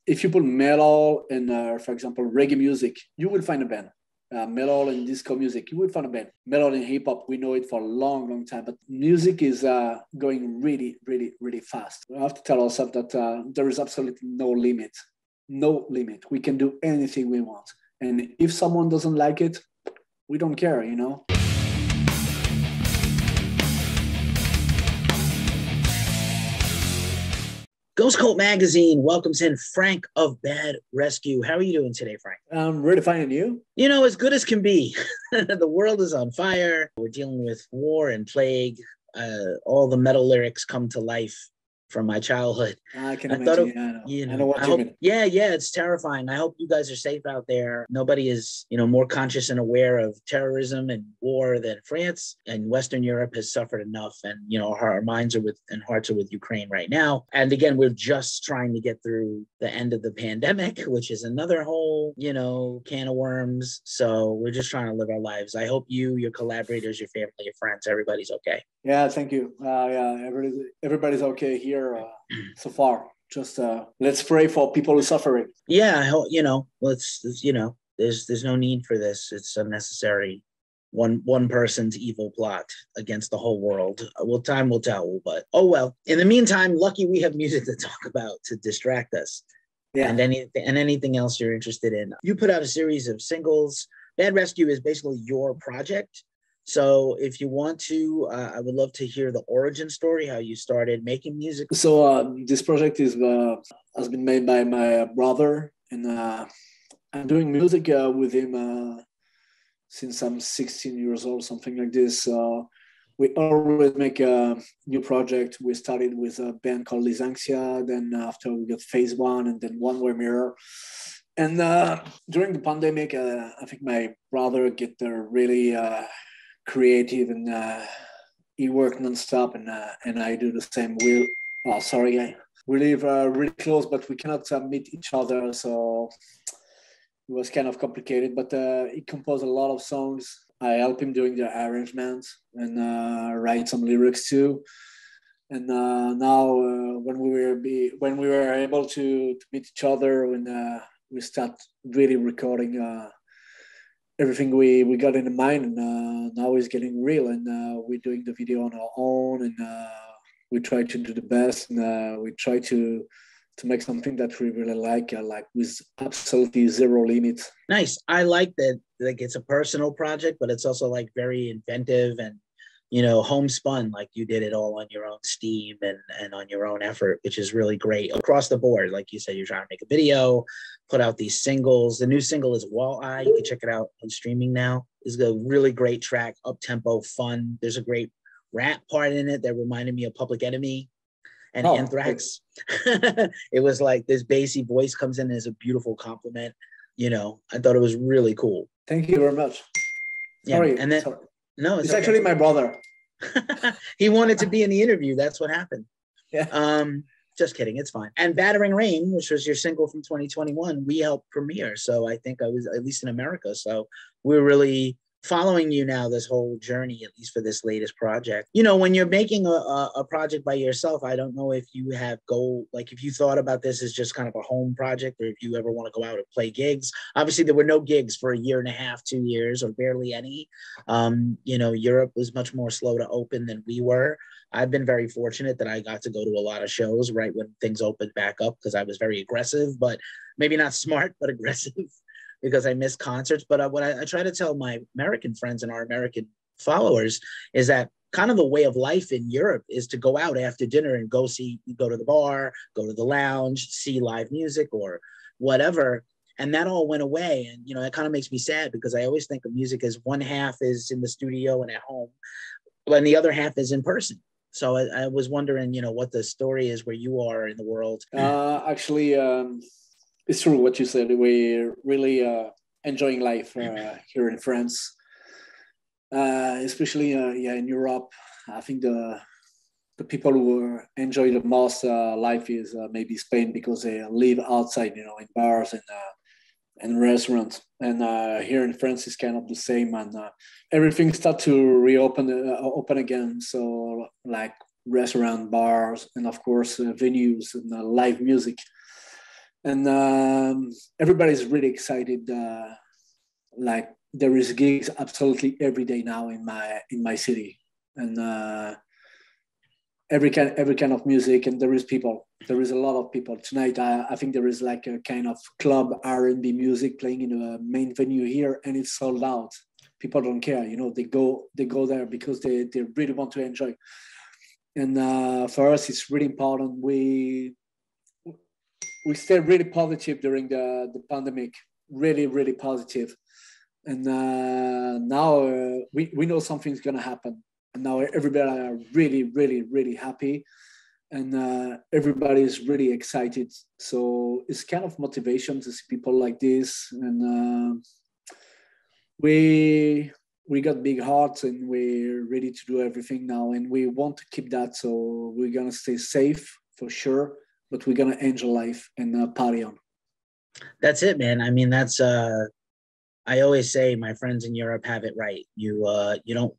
if you put metal and, for example, reggae music, you will find a band. Metal and disco music, you will find a band. Metal and hip hop, we know it for a long, long time, but music is going really, really, really fast. We have to tell ourselves that there is absolutely no limit. No limit. We can do anything we want. And if someone doesn't like it, we don't care, you know? Ghost Cult Magazine welcomes in Franck of Bad Rescue. How are you doing today, Franck? I'm really fine, and you? You know, as good as can be. The world is on fire. We're dealing with war and plague. All the metal lyrics come to life from my childhood. I can imagine. I know what you mean. Yeah, it's terrifying. I hope you guys are safe out there. Nobody is, more conscious and aware of terrorism and war than France, and Western Europe has suffered enough. And, our minds are with and hearts are with Ukraine right now. And again, we're just trying to get through the end of the pandemic, which is another whole, can of worms. So we're just trying to live our lives. I hope you, your collaborators, your family, your friends, everybody's okay. Yeah, thank you. Everybody's okay here so far. Just let's pray for people who are suffering. Yeah, I hope, there's no need for this. It's unnecessary. One person's evil plot against the whole world. Well, time will tell, but oh well. In the meantime, lucky we have music to talk about to distract us. Yeah. And anything else you're interested in. You put out a series of singles. Bad Rescue is basically your project. So if you want to, I would love to hear the origin story, how you started making music. So this project has been made by my brother, and I'm doing music with him since I'm 16 years old, something like this. We always make a new project. We started with a band called Les Anxia, then after we got Phase One, and then One Way Mirror. And during the pandemic, I think my brother get really creative, and he worked nonstop, and I do the same. We live really close, but we cannot meet each other, so it was kind of complicated. But he composed a lot of songs. I helped him doing the arrangements and write some lyrics too. And now, when we were able to meet each other, when we start really recording. Everything we got in mind, and now it's getting real, and we're doing the video on our own, and we try to do the best, and we try to make something that we really like with absolutely zero limits. Nice. I like that. Like, it's a personal project, but it's also like very inventive and homespun. Like, you did it all on your own steam and on your own effort, which is really great across the board. Like you said, you're trying to make a video, put out these singles. The new single is Walleye. You can check it out on streaming now. It's a really great track, up-tempo, fun. There's a great rap part in it that reminded me of Public Enemy and Anthrax. It was like this bassy voice comes in as a beautiful compliment. I thought it was really cool. Thank you very much. Sorry. And then, no, it's okay. Actually my brother. He wanted to be in the interview. That's what happened. Yeah. Just kidding. It's fine. And Battering Rain, which was your single from 2021, we helped premiere. So I think I was, at least in America. So we're really following you now, this whole journey, at least for this latest project. When you're making a project by yourself, I don't know if you have if you thought about this as just kind of a home project, or if you ever want to go out and play gigs. Obviously, there were no gigs for a year and a half, 2 years, or barely any. Europe was much more slow to open than we were. I've been very fortunate that I got to go to a lot of shows right when things opened back up, because I was very aggressive, but maybe not smart, but aggressive. Because I miss concerts. But what I try to tell my American friends and our American followers is that kind of the way of life in Europe is to go out after dinner and go to the bar, go to the lounge, see live music or whatever. And that all went away. And, it kind of makes me sad, because I always think of music as one half is in the studio and at home, and the other half is in person. So I was wondering, what the story is where you are in the world. Actually, it's true what you said. We're really enjoying life here in France, especially in Europe. I think the people who enjoy the most life is maybe Spain, because they live outside, in bars and restaurants. And here in France, it's kind of the same, and everything starts to open again. So like restaurant, bars, and of course venues and live music. and everybody's really excited. Like there is gigs absolutely every day now in my city, and every kind of music, and there is people. There is a lot of people tonight. I think there is like a kind of club R&B music playing in a main venue here, and it's sold out. People don't care, they go there because they really want to enjoy. And for us, it's really important. We stay really positive during the pandemic, really, really positive. And now we know something's gonna happen. And now everybody are really, really, really happy, and everybody is really excited. So it's kind of motivation to see people like this, and we got big hearts, and we're ready to do everything now, and we want to keep that. So we're gonna stay safe for sure, but we're gonna enjoy life and party on. That's it, man. I mean, that's I always say my friends in Europe have it right. You don't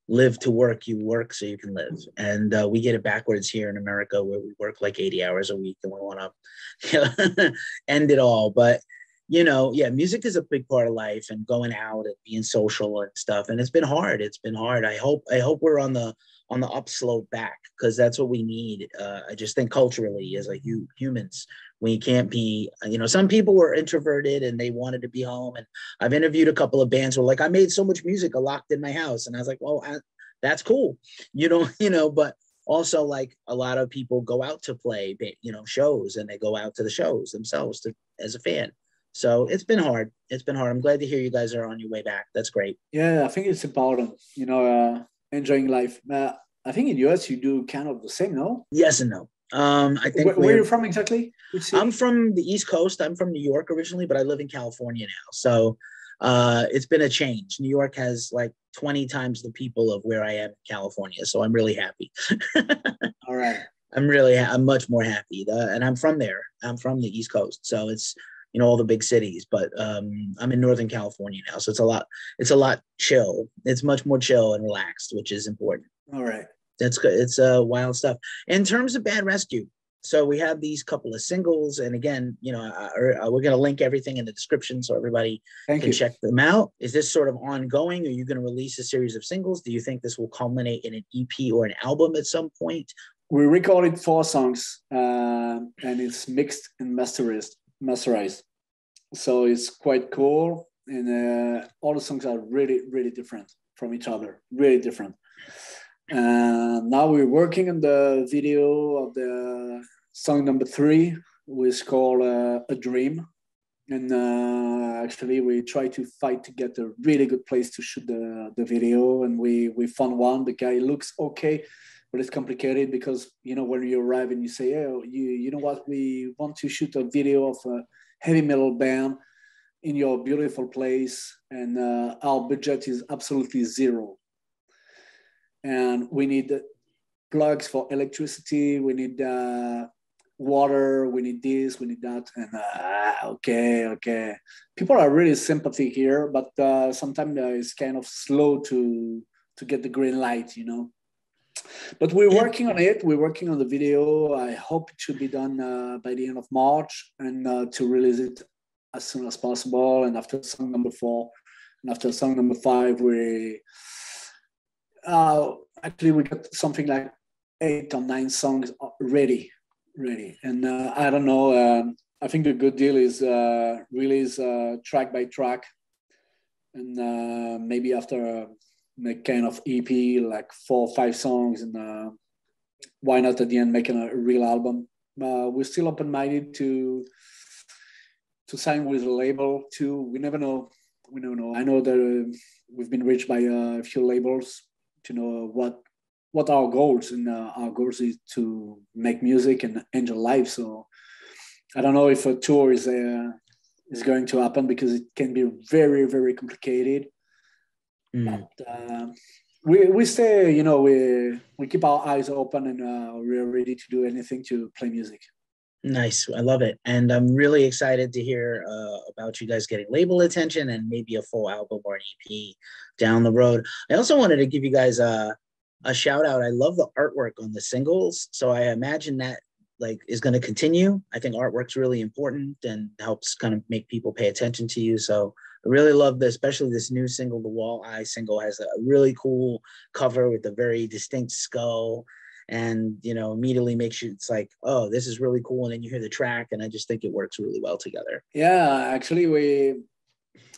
live to work, you work so you can live. And we get it backwards here in America, where we work like 80 hours a week and we want to end it all. But yeah, music is a big part of life, and going out and being social and stuff. And it's been hard. It's been hard. I hope we're on the upslope back, because that's what we need. I just think culturally, as like humans, we can't be, some people were introverted and they wanted to be home. And I've interviewed a couple of bands who were like, I made so much music locked in my house. And I was like, well, that's cool. But also, like, a lot of people go out to play, shows, and they go out to the shows themselves as a fan. So it's been hard. It's been hard. I'm glad to hear you guys are on your way back. That's great. Yeah, I think it's important, enjoying life. I think in US you do kind of the same, no? Yes and no. I think where are you from exactly? Which city? I'm from the East Coast. I'm from New York originally, but I live in California now. So it's been a change. New York has like 20 times the people of where I am in California. So I'm really happy. All right. I'm much more happy. And I'm from there. I'm from the East Coast. So it's, all the big cities, but I'm in Northern California now. So it's a lot chill. It's much more chill and relaxed, which is important. All right. That's good. It's wild stuff. In terms of Bad Rescue, so we have these couple of singles, and again, we're going to link everything in the description so everybody can check them out. Is this sort of ongoing? Are you going to release a series of singles? Do you think this will culminate in an EP or an album at some point? We recorded 4 songs, and it's mixed and masterized. So it's quite cool, and all the songs are really, really different from each other, really different. Now we're working on the video of the song number 3, which is called A Dream. And actually we try to fight to get a really good place to shoot the video, and we found one. The guy looks okay, but it's complicated because, when you arrive and you say, oh, you know what, we want to shoot a video of a heavy metal band in your beautiful place, and our budget is absolutely zero. And we need plugs for electricity, we need water, we need this, we need that. And okay. People are really sympathetic here, but sometimes it's kind of slow to get the green light, But we're working on it. We're working on the video. I hope it should be done by the end of March, and to release it as soon as possible. And after song number 4 and after song number 5, we got something like 8 or 9 songs ready. And I don't know. I think the good deal is release track by track, and maybe after a kind of EP, like 4 or 5 songs, and why not at the end making a real album. We're still open-minded to sign with a label too. We never know. I know that we've been reached by a few labels to know what our goals, and our goals is to make music and enjoy life. So I don't know if a tour is going to happen, because it can be very, very complicated. But we stay, we keep our eyes open, and we're ready to do anything to play music. Nice. I love it. And I'm really excited to hear about you guys getting label attention and maybe a full album or an EP down the road. I also wanted to give you guys a shout out. I love the artwork on the singles. So I imagine that like is going to continue. I think artwork's really important and helps kind of make people pay attention to you. So I really love this, especially this new single. The Walleye single has a really cool cover with a very distinct skull, and immediately makes you, it's like, oh, this is really cool. And then you hear the track, and I just think it works really well together. Yeah, actually,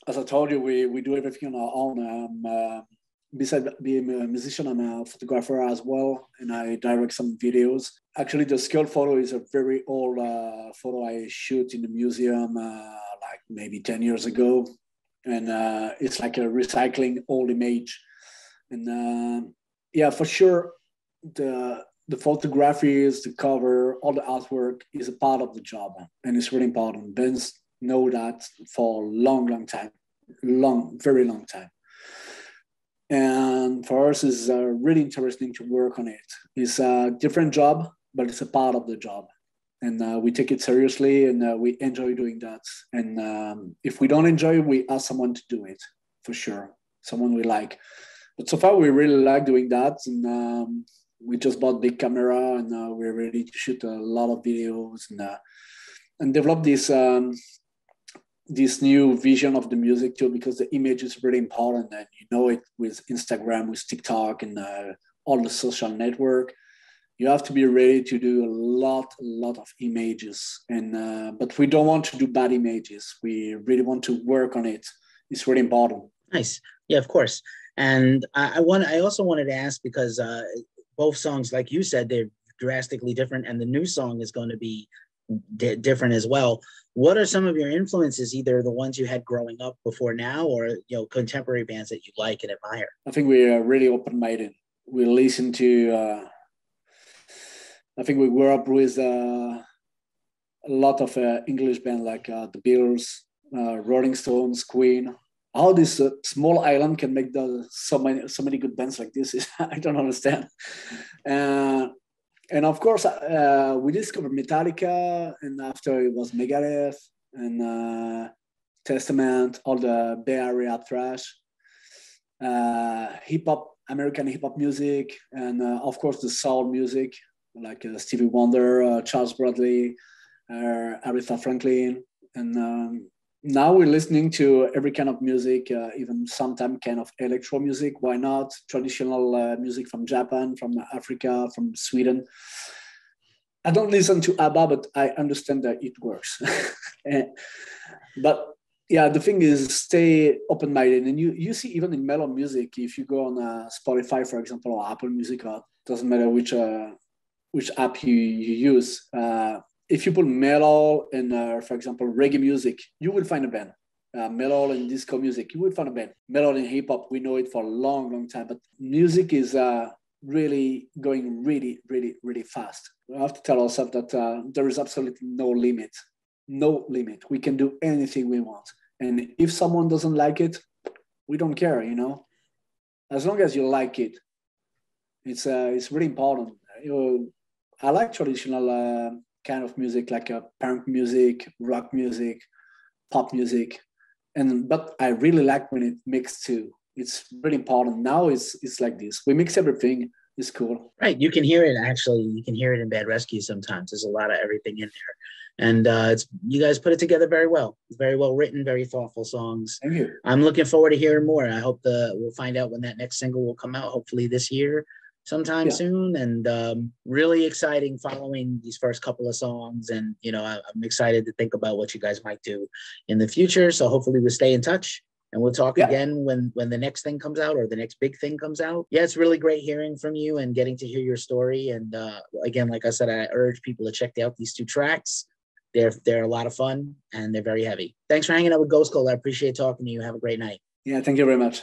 as I told you, we do everything on our own. Besides being a musician, I'm a photographer as well, and I direct some videos. Actually, the skull photo is a very old photo I shoot in the museum like maybe 10 years ago. And it's like a recycling old image. And yeah, for sure, the photography is the cover, all the artwork is a part of the job, and it's really important. Bands know that for a long time, very long time. And for us, it's really interesting to work on it. It's a different job, but it's a part of the job. And we take it seriously, and we enjoy doing that. And if we don't enjoy it, we ask someone to do it, for sure, someone we like. But so far, we really like doing that. And we just bought a big camera, and we're ready to shoot a lot of videos and develop this new vision of the music too, because the image is really important, and it with Instagram, with TikTok, and all the social network. You have to be ready to do a lot of images, and but we don't want to do bad images. We really want to work on it. It's really important. Nice, yeah, of course. And I also wanted to ask, because both songs, like you said, they're drastically different, and the new song is going to be different as well. What are some of your influences, either the ones you had growing up before now, or contemporary bands that you like and admire? I think we are really open-minded. We listen to I think we grew up with a lot of English bands like the Beatles, Rolling Stones, Queen. How this small island can make so many good bands like this is I don't understand. And of course, we discovered Metallica, and after it was Megadeth and Testament, all the Bay Area thrash, hip hop, American hip hop music, and of course the soul music like Stevie Wonder, Charles Bradley, Aretha Franklin, and now we're listening to every kind of music, even sometimes kind of electro music. Why not? Traditional music from Japan, from Africa, from Sweden. I don't listen to ABBA, but I understand that it works. But yeah, the thing is, stay open-minded. And you see, even in mellow music, if you go on Spotify, for example, or Apple Music, or doesn't matter which app you use, if you put metal and, for example, reggae music, you will find a band. Metal and disco music, you will find a band. Metal and hip hop, we know it for a long time. But music is really going really fast. We have to tell ourselves that there is absolutely no limit. No limit. We can do anything we want. And if someone doesn't like it, we don't care, As long as you like it, it's really important. I like traditional kind of music, like punk music, rock music, pop music, but I really like when it mixed too. It's really important. Now it's like this. We mix everything. It's cool. Right. You can hear it, actually. You can hear it in Bad Rescue sometimes. There's a lot of everything in there. And you guys put it together very well. It's very well written, very thoughtful songs. Thank you. I'm looking forward to hearing more. I hope we'll find out when that next single will come out, hopefully this year. Sometime soon, and really exciting following these first couple of songs, and I'm excited to think about what you guys might do in the future. So hopefully we'll stay in touch, and we'll talk again when the next thing comes out, or the next big thing comes out. Yeah, it's really great hearing from you and getting to hear your story. And again, like I said, I urge people to check out these 2 tracks. They're a lot of fun, and they're very heavy. Thanks for hanging out with Ghost Cold. I appreciate talking to you. Have a great night. Yeah, thank you very much.